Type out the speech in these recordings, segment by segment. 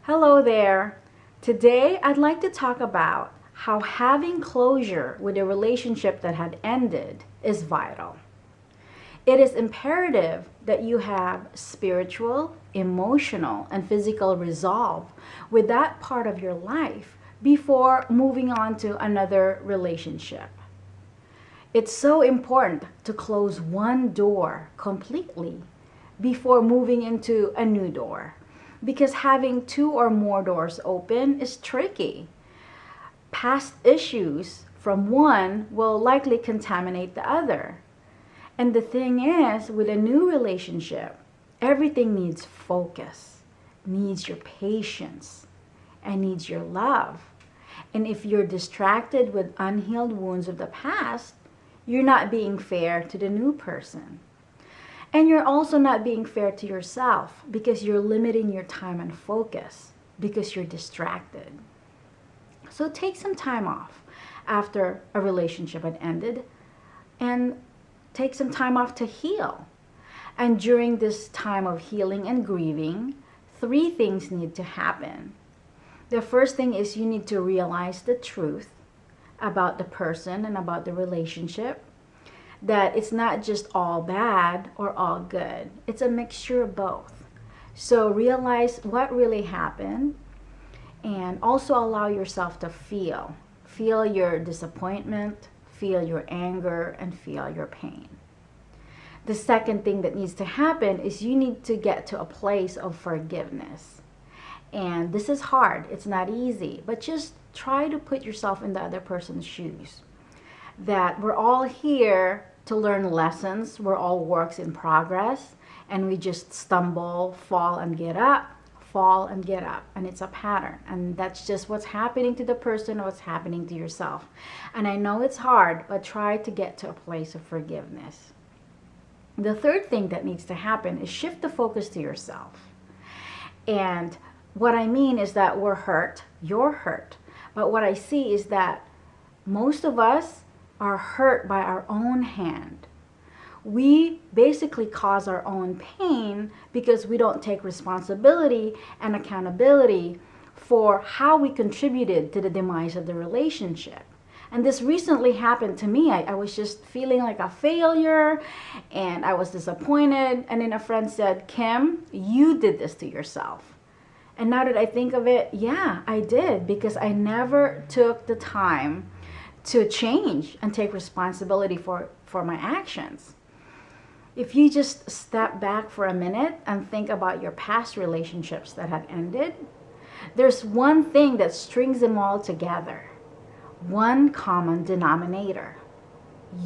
Hello there. Today I'd like to talk about how having closure with a relationship that had ended is vital. It is imperative that you have spiritual, emotional, and physical resolve with that part of your life before moving on to another relationship. It's so important to close one door completely before moving into a new door because having two or more doors open is tricky. Past issues from one will likely contaminate the other. And the thing is, with a new relationship, everything needs focus, needs your patience, and needs your love. And if you're distracted with unhealed wounds of the past, you're not being fair to the new person. And you're also not being fair to yourself because you're limiting your time and focus because you're distracted. So take some time off after a relationship had ended and take some time off to heal. And during this time of healing and grieving, three things need to happen. The first thing is you need to realize the truth about the person and about the relationship, that it's not just all bad or all good. It's a mixture of both. So realize what really happened and also allow yourself to feel. Feel your disappointment, feel your anger, and feel your pain. The second thing that needs to happen is you need to get to a place of forgiveness. And this is hard, it's not easy, but just try to put yourself in the other person's shoes. That we're all here to learn lessons, we're all works in progress, and we just stumble, fall, and get up, fall, and get up. And it's a pattern. And that's just what's happening to the person, what's happening to yourself. And I know it's hard, but try to get to a place of forgiveness. The third thing that needs to happen is shift the focus to yourself. And what I mean is that we're hurt, you're hurt. But what I see is that most of us are hurt by our own hand. We basically cause our own pain because we don't take responsibility and accountability for how we contributed to the demise of the relationship. And this recently happened to me. I was just feeling like a failure and I was disappointed. And then a friend said, Kim, you did this to yourself. And now that I think of it, yeah, I did, because I never took the time to change and take responsibility for my actions. If you just step back for a minute and think about your past relationships that have ended, there's one thing that strings them all together. One common denominator.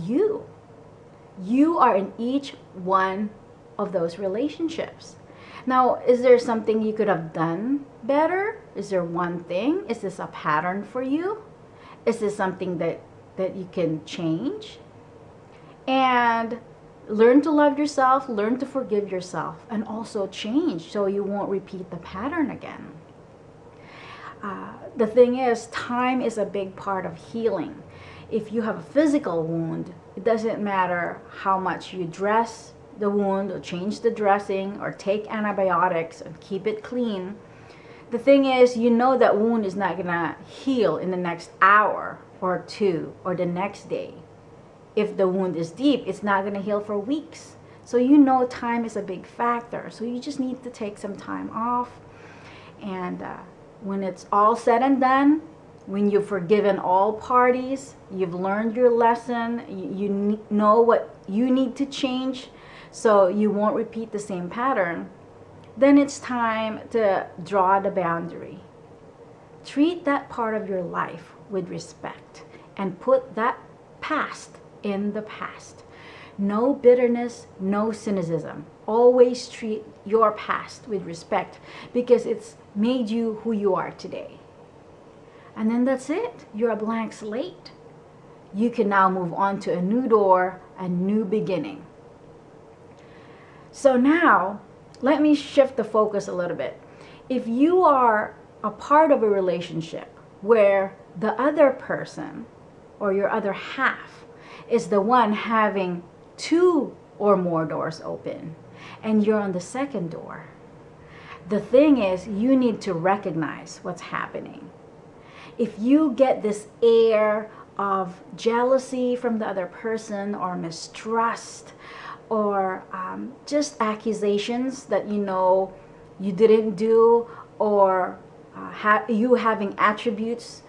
You. You are in each one of those relationships. Now, is there something you could have done better? Is there one thing? Is this a pattern for you? Is this something that you can change? And learn to love yourself, learn to forgive yourself, and also change so you won't repeat the pattern again. The thing is, time is a big part of healing. If you have a physical wound, it doesn't matter how much you dress the wound or change the dressing or take antibiotics and keep it clean. The thing is, you know that wound is not gonna heal in the next hour or two or the next day. If the wound is deep, it's not gonna heal for weeks. So you know time is a big factor. So you just need to take some time off. And when it's all said and done, when you've forgiven all parties, you've learned your lesson, you know what you need to change so you won't repeat the same pattern, then it's time to draw the boundary. Treat that part of your life with respect and put that past in the past. No bitterness, no cynicism. Always treat your past with respect because it's made you who you are today. And then that's it. You're a blank slate. You can now move on to a new door, a new beginning. So now, let me shift the focus a little bit. If you are a part of a relationship where the other person or your other half is the one having two or more doors open and you're on the second door, The thing is, you need to recognize what's happening. If you get this air of jealousy from the other person, or mistrust, or just accusations that you didn't do, or you having attributes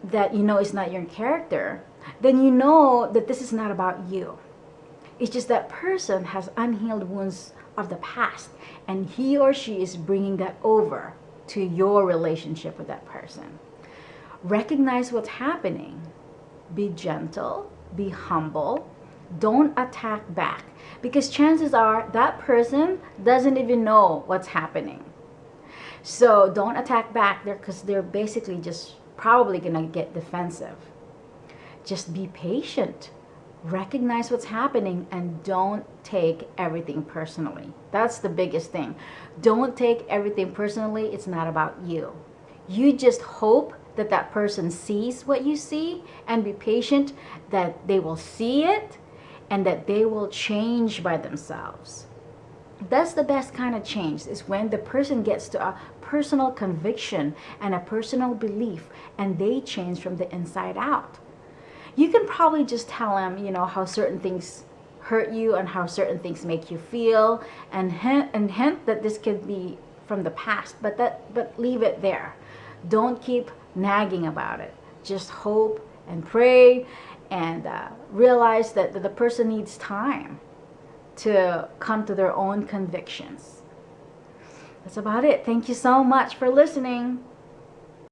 that is not your character, then you know that this is not about you. It's just that person has unhealed wounds of the past, and he or she is bringing that over to your relationship with that person. Recognize what's happening. Be gentle, be humble. Don't attack back, because chances are that person doesn't even know what's happening. So don't attack back there, because they're basically just probably gonna get defensive. Just be patient. Recognize what's happening and don't take everything personally. That's the biggest thing. Don't take everything personally. It's not about you. You just hope that that person sees what you see, and be patient that they will see it and that they will change by themselves. That's the best kind of change, is when the person gets to a personal conviction and a personal belief, and they change from the inside out. You can probably just tell them, how certain things hurt you and how certain things make you feel, and hint that this could be from the past, but leave it there. Don't keep nagging about it. Just hope and pray, and realize that the person needs time to come to their own convictions. That's about it. Thank you so much for listening.